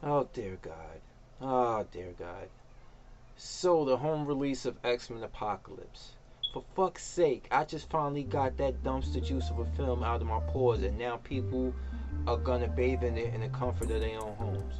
Oh dear God. Oh dear God. So the home release of X-Men Apocalypse. For fuck's sake, I just finally got that dumpster juice of a film out of my pores, and now people are gonna bathe in it in the comfort of their own homes.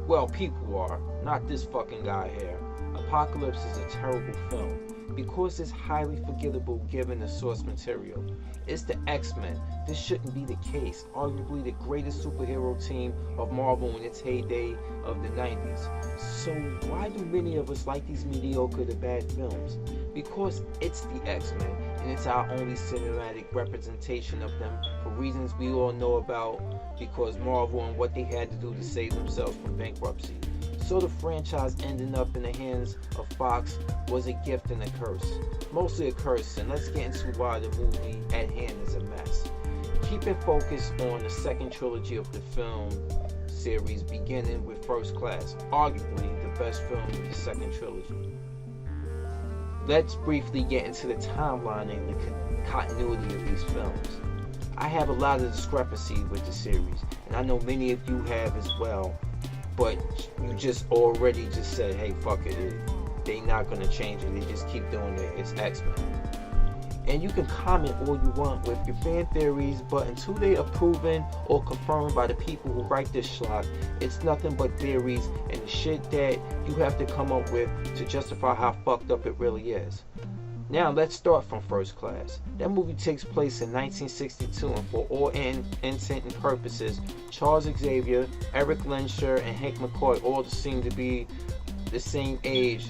Well, people are, not this fucking guy here. Apocalypse is a terrible film because it's highly forgettable given the source material. It's the X-Men. This shouldn't be the case. Arguably the greatest superhero team of Marvel in its heyday of the 90s. So why do many of us like these mediocre to bad films? Because it's the X-Men, and it's our only cinematic representation of them for reasons we all know about, because Marvel and what they had to do to save themselves from bankruptcy. So the franchise ending up in the hands of Fox was a gift and a curse. Mostly a curse, and let's get into why the movie at hand is a mess. Keeping focus on the second trilogy of the film series, beginning with First Class, arguably the best film in the second trilogy. Let's briefly get into the timeline and the continuity of these films. I have a lot of discrepancy with the series, and I know many of you have as well, but you just already just said, hey, fuck it, they not gonna change it, they just keep doing it, it's X-Men. And you can comment all you want with your fan theories, but until they are proven or confirmed by the people who write this schlock, it's nothing but theories and the shit that you have to come up with to justify how fucked up it really is. Now let's start from First Class. That movie takes place in 1962, and for all intent and purposes, Charles Xavier, Eric Lensher, and Hank McCoy all seem to be the same age.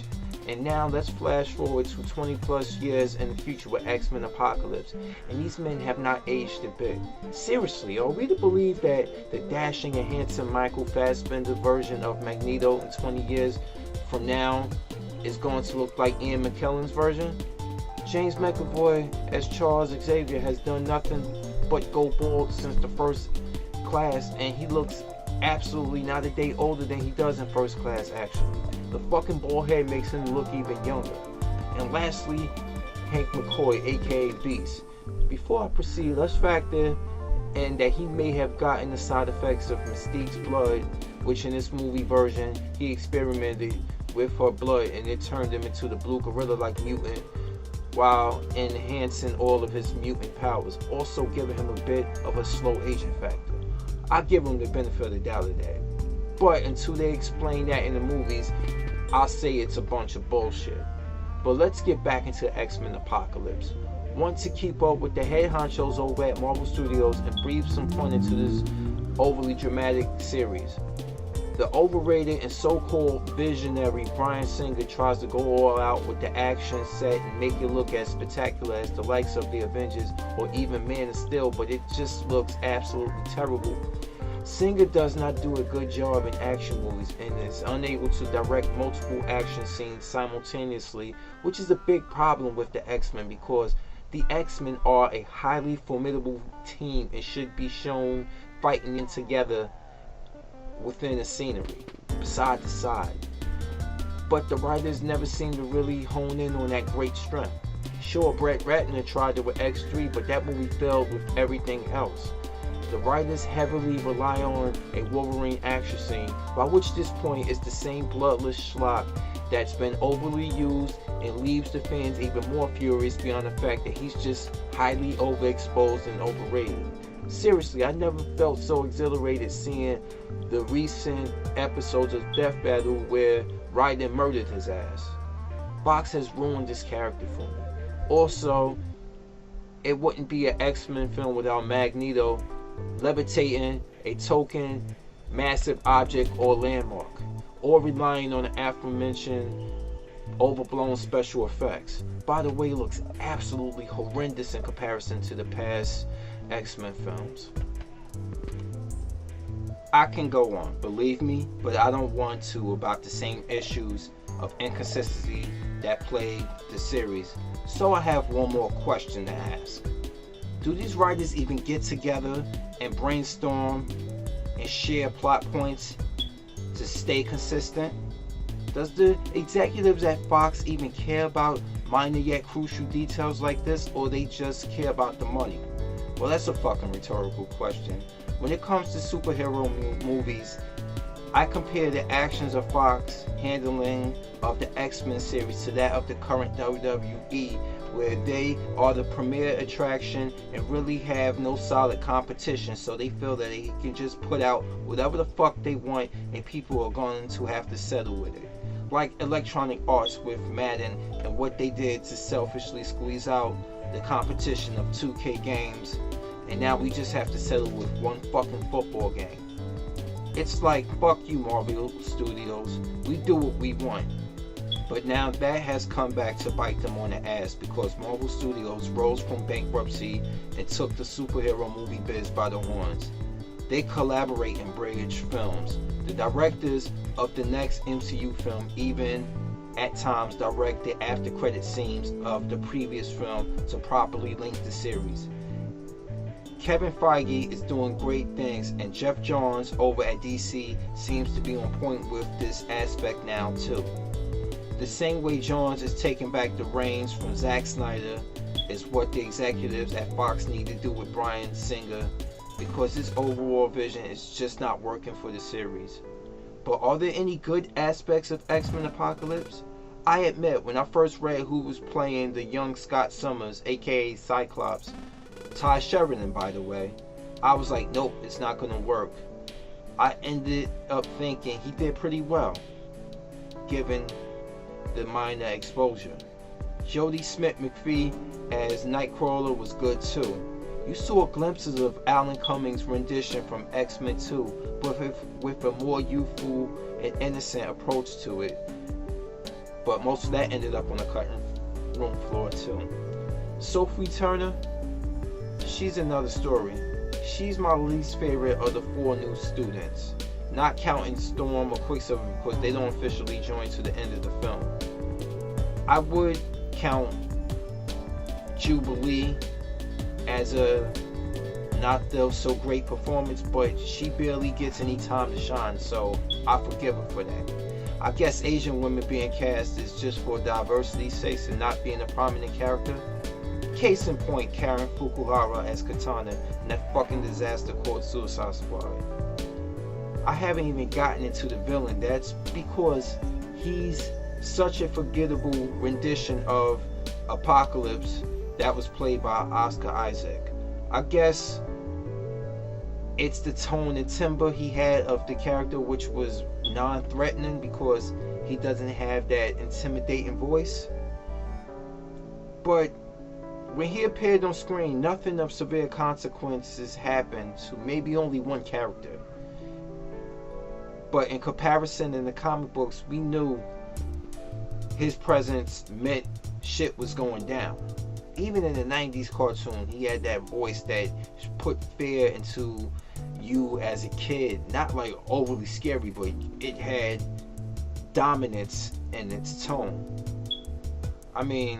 And now let's flash forward to 20 plus years in the future with X-Men Apocalypse, and these men have not aged a bit. Seriously, are we to believe that the dashing and handsome Michael Fassbender version of Magneto in 20 years from now is going to look like Ian McKellen's version? James McAvoy as Charles Xavier has done nothing but go bald since the First Class, and he looks absolutely not a day older than he does in First Class actually. The fucking bald head makes him look even younger. And lastly, Hank McCoy, aka Beast. Before I proceed, let's factor in that he may have gotten the side effects of Mystique's blood, which in this movie version, he experimented with her blood and it turned him into the blue gorilla-like mutant, while enhancing all of his mutant powers, also giving him a bit of a slow aging factor. I'll give him the benefit of the doubt of that. But until they explain that in the movies, I'll say it's a bunch of bullshit. But let's get back into X-Men Apocalypse. Want to keep up with the head honchos over at Marvel Studios and breathe some fun into this overly dramatic series. The overrated and so-called visionary Bryan Singer tries to go all out with the action set and make it look as spectacular as the likes of the Avengers or even Man of Steel, but it just looks absolutely terrible. Singer does not do a good job in action movies and is unable to direct multiple action scenes simultaneously, which is a big problem with the X-Men because the X-Men are a highly formidable team and should be shown fighting in together within the scenery, side to side. But the writers never seem to really hone in on that great strength. Sure, Brett Ratner tried it with X3, but that movie failed with everything else. The writers heavily rely on a Wolverine action scene, by which this point is the same bloodless schlock that's been overly used and leaves the fans even more furious beyond the fact that he's just highly overexposed and overrated. Seriously, I never felt so exhilarated seeing the recent episodes of Death Battle where Raiden murdered his ass. Fox has ruined this character for me. Also, it wouldn't be an X-Men film without Magneto levitating a token massive object or landmark, or relying on the aforementioned overblown special effects. By the way, it looks absolutely horrendous in comparison to the past X-Men films. I can go on, believe me, but I don't want to about the same issues of inconsistency that plague the series. So I have one more question to ask. Do these writers even get together and brainstorm and share plot points to stay consistent? Does the executives at Fox even care about minor yet crucial details like this, or they just care about the money? Well, that's a fucking rhetorical question. When it comes to superhero movies, I compare the actions of Fox handling of the X-Men series to that of the current WWE, where they are the premier attraction and really have no solid competition, so they feel that they can just put out whatever the fuck they want and people are going to have to settle with it. Like Electronic Arts with Madden and what they did to selfishly squeeze out the competition of 2K games, and now we just have to settle with one fucking football game. It's like, fuck you, Marvel Studios, we do what we want. But now that has come back to bite them on the ass, because Marvel Studios rose from bankruptcy and took the superhero movie biz by the horns. They collaborate in British films. The directors of the next MCU film even at times direct the after credit scenes of the previous film to properly link the series. Kevin Feige is doing great things, and Jeff Johns over at DC seems to be on point with this aspect now too. The same way Johns is taking back the reins from Zack Snyder is what the executives at Fox need to do with Bryan Singer, because his overall vision is just not working for the series. But are there any good aspects of X-Men Apocalypse? I admit, when I first read who was playing the young Scott Summers, aka Cyclops, Ty Sheridan by the way, I was like, nope, it's not gonna work. I ended up thinking he did pretty well, given the minor exposure. Jodie Smith-McPhee as Nightcrawler was good too. You saw glimpses of Alan Cummings' rendition from X-Men 2, but with a more youthful and innocent approach to it. But most of that ended up on the cutting room floor too. Sophie Turner, she's another story. She's my least favorite of the 4 new students, not counting Storm or Quicksilver because they don't officially join to the end of the film. I would count Jubilee as a not so great performance, but she barely gets any time to shine, so I forgive her for that. I guess Asian women being cast is just for diversity's sake and not being a prominent character. Case in point, Karen Fukuhara as Katana in that fucking disaster called Suicide Squad. I haven't even gotten into the villain. That's because he's such a forgettable rendition of Apocalypse that was played by Oscar Isaac. I guess it's the tone and timbre he had of the character, which was non-threatening because he doesn't have that intimidating voice. But when he appeared on screen, nothing of severe consequences happened to maybe only one character. But in comparison, in the comic books, we knew his presence meant shit was going down. Even in the 90s cartoon, he had that voice that put fear into you as a kid. Not like overly scary, but it had dominance in its tone. I mean,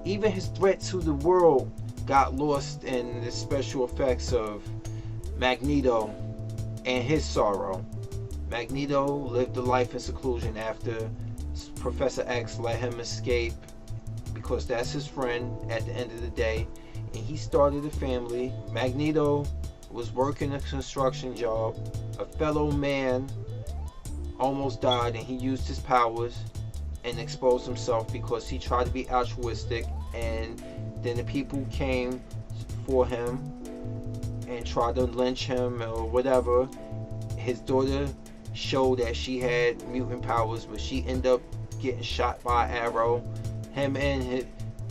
even his threat to the world got lost in the special effects of Magneto and his sorrow. Magneto lived a life in seclusion after Professor X let him escape, because that's his friend at the end of the day, and he started a family. Magneto was working a construction job. A fellow man almost died, and he used his powers and exposed himself because he tried to be altruistic, and then the people came for him and tried to lynch him or whatever. His daughter showed that she had mutant powers, but she ended up getting shot by an arrow.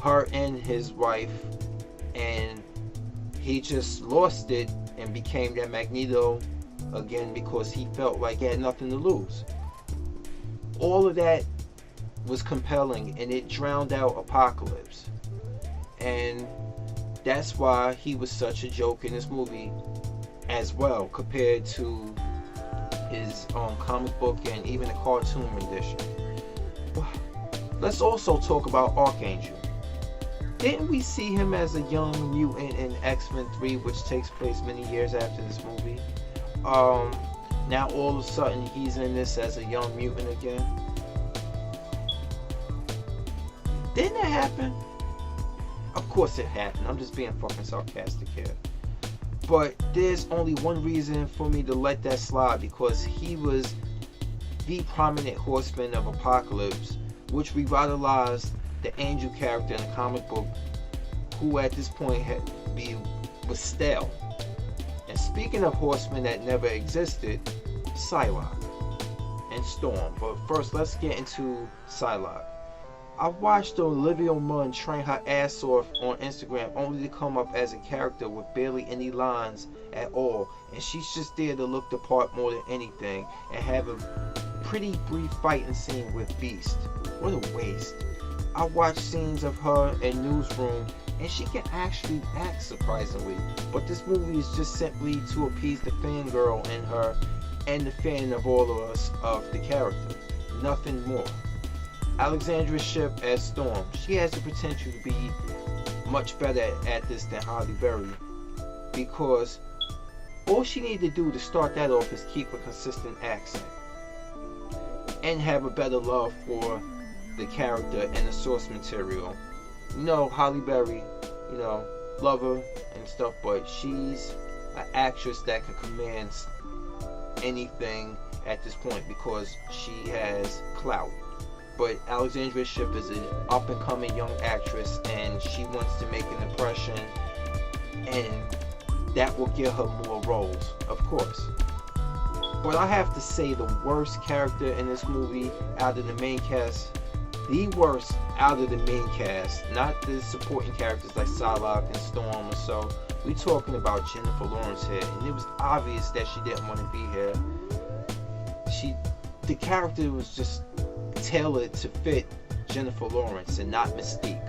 Her and his wife, and he just lost it and became that Magneto again because he felt like he had nothing to lose. All of that was compelling, and it drowned out Apocalypse, and that's why he was such a joke in this movie as well, compared to his comic book and even the cartoon rendition. Let's also talk about Archangel. Didn't we see him as a young mutant in X-Men 3, which takes place many years after this movie? Now all of a sudden he's in this as a young mutant again. Didn't it happen? Of course it happened. I'm just being fucking sarcastic here. But there's only one reason for me to let that slide, because he was the prominent horseman of Apocalypse, which revitalized the Angel character in the comic book, who at this point was stale. And speaking of horsemen that never existed, Psylocke and Storm. But first, let's get into Psylocke. I watched Olivia Munn train her ass off on Instagram, only to come up as a character with barely any lines at all, and she's just there to look the part more than anything, and have a pretty brief fighting scene with Beast. What a waste. I watched scenes of her in Newsroom, and she can actually act surprisingly, but this movie is just simply to appease the fangirl in her and the fan of all of us of the character. Nothing more. Alexandra Shipp as Storm. She has the potential to be much better at this than Halle Berry, because all she needed to do to start that off is keep a consistent accent and have a better love for the character and the source material. You know, Halle Berry, you know, love her and stuff, but she's an actress that can command anything at this point because she has clout. But Alexandra Shipp is an up-and-coming young actress, and she wants to make an impression, and that will give her more roles, of course. But I have to say, the worst character in this movie out of the main cast, the worst out of the main cast, not the supporting characters like Psylocke and Storm or so. We're talking about Jennifer Lawrence here, and it was obvious that she didn't want to be here. The character was just tailored to fit Jennifer Lawrence and not Mystique.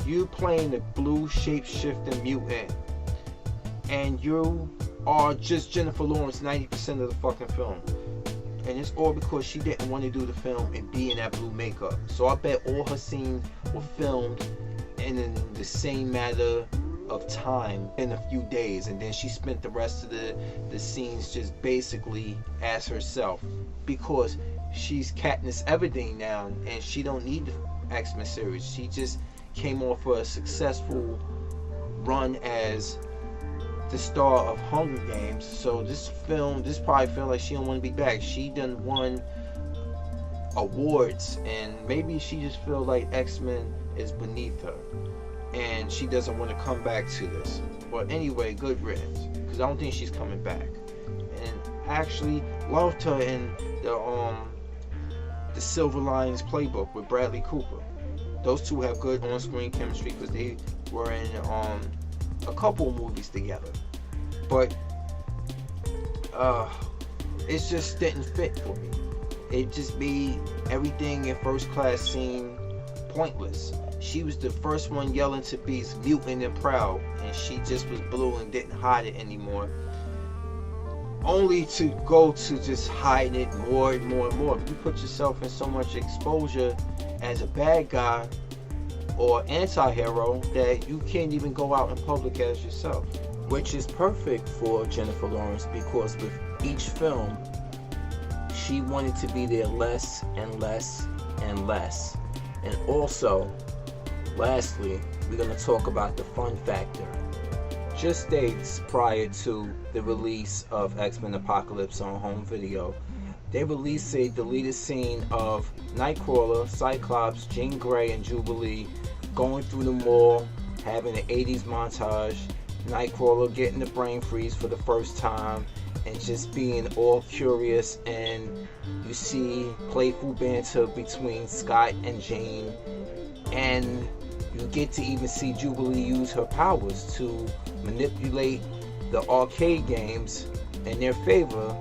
You playing the blue shape-shifting mutant, and you are just Jennifer Lawrence 90% of the fucking film. And it's all because she didn't want to do the film and be in that blue makeup. So I bet all her scenes were filmed in the same matter of time in a few days, and then she spent the rest of the scenes just basically as herself, because she's Katniss Everdeen now, and she don't need the X-Men series. She just came off of a successful run as the star of Hunger Games, so this probably feel like she don't want to be back. She done won awards, and maybe she just feel like X-Men is beneath her, and she doesn't want to come back to this. But anyway, good riddance, because I don't think she's coming back. And actually loved her in the Silver Linings Playbook with Bradley Cooper. Those two have good on-screen chemistry because they were in a couple movies together. But it just didn't fit for me. It just made everything in First Class seem pointless. She was the first one yelling to be mutant and proud, and she just was blue and didn't hide it anymore, only to go to just hide it more and more and more. You put yourself in so much exposure as a bad guy or anti-hero that you can't even go out in public as yourself, which is perfect for Jennifer Lawrence, because with each film she wanted to be there less and less and less. And also, lastly, we're going to talk about the fun factor. Just days prior to the release of X-Men Apocalypse on home video, they released a deleted scene of Nightcrawler, Cyclops, Jean Grey, and Jubilee going through the mall, having an 80s montage, Nightcrawler getting the brain freeze for the first time, and just being all curious, and you see playful banter between Scott and Jane, and you get to even see Jubilee use her powers to manipulate the arcade games in their favor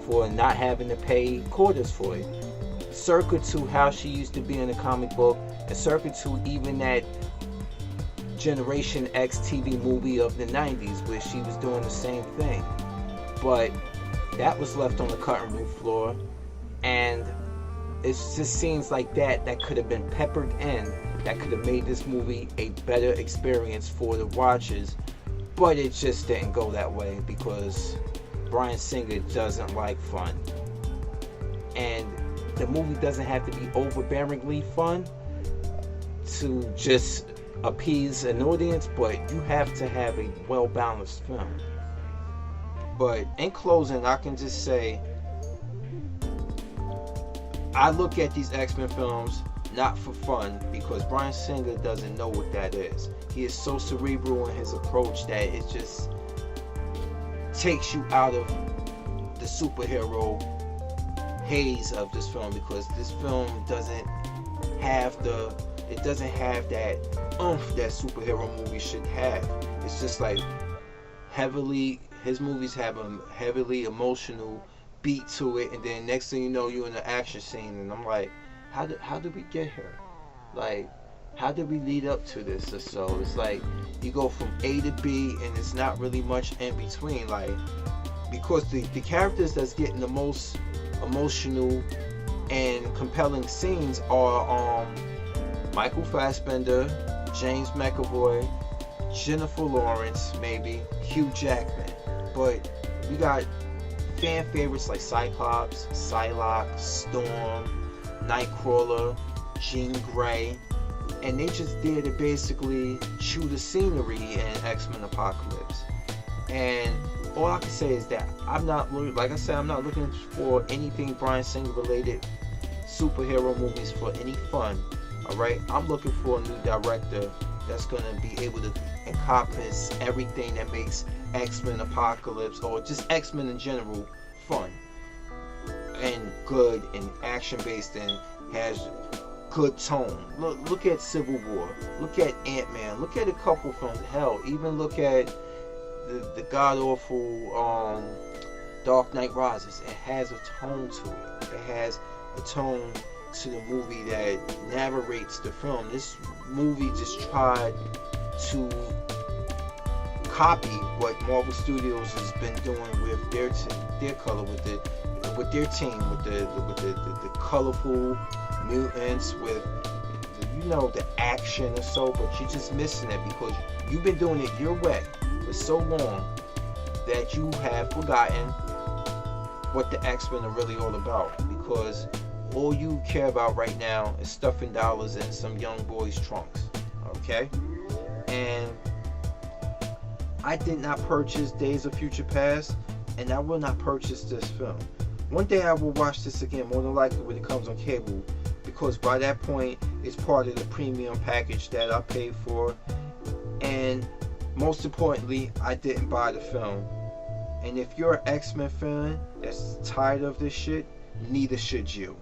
for not having to pay quarters for it. Circa to how she used to be in the comic book, and circa to even that Generation X TV movie of the 90s where she was doing the same thing. But that was left on the cutting room floor, and it's just scenes like that could have been peppered in, that could have made this movie a better experience for the watchers. But it just didn't go that way, because Bryan Singer doesn't like fun, and the movie doesn't have to be overbearingly fun to just appease an audience, but you have to have a well-balanced film. But in closing, I can just say I look at these X-Men films not for fun, because Bryan Singer doesn't know what that is. He is so cerebral in his approach that it just takes you out of the superhero haze of this film, because this film doesn't have that oomph that superhero movies should have. It's just like his movies have a heavily emotional beat to it, and then next thing you know, you're in an action scene, and I'm like, how did we get here? Like, how did we lead up to this? Or so it's like you go from A to B, and it's not really much in between. Like, because the characters that's getting the most emotional and compelling scenes are Michael Fassbender, James McAvoy, Jennifer Lawrence, maybe Hugh Jackman. But we got fan favorites like Cyclops, Psylocke, Storm, Nightcrawler, Jean Grey, and they just there to basically chew the scenery in X-Men Apocalypse. And all I can say is that I'm not looking for anything Bryan Singer related superhero movies for any fun. Alright, I'm looking for a new director that's gonna be able to encompass everything that makes X-Men Apocalypse, or just X-Men in general, fun and good and action based and has good tone. Look at Civil War. Look at Ant-Man. Look at a couple films. Hell, even look at the god awful Dark Knight Rises. It has a tone to it. It has a tone to the movie that narrates the film. This movie just tried to copy what Marvel Studios has been doing with their color, with their team, with the colorful mutants, with the action or so. But you're just missing it because you've been doing it your way for so long that you have forgotten what the X-Men are really all about, because all you care about right now is stuffing dollars in some young boys' trunks. Okay? And I did not purchase Days of Future Past, and I will not purchase this film. One day I will watch this again, more than likely when it comes on cable, because by that point it's part of the premium package that I paid for. And most importantly, I didn't buy the film. And if you're an X-Men fan that's tired of this shit, neither should you.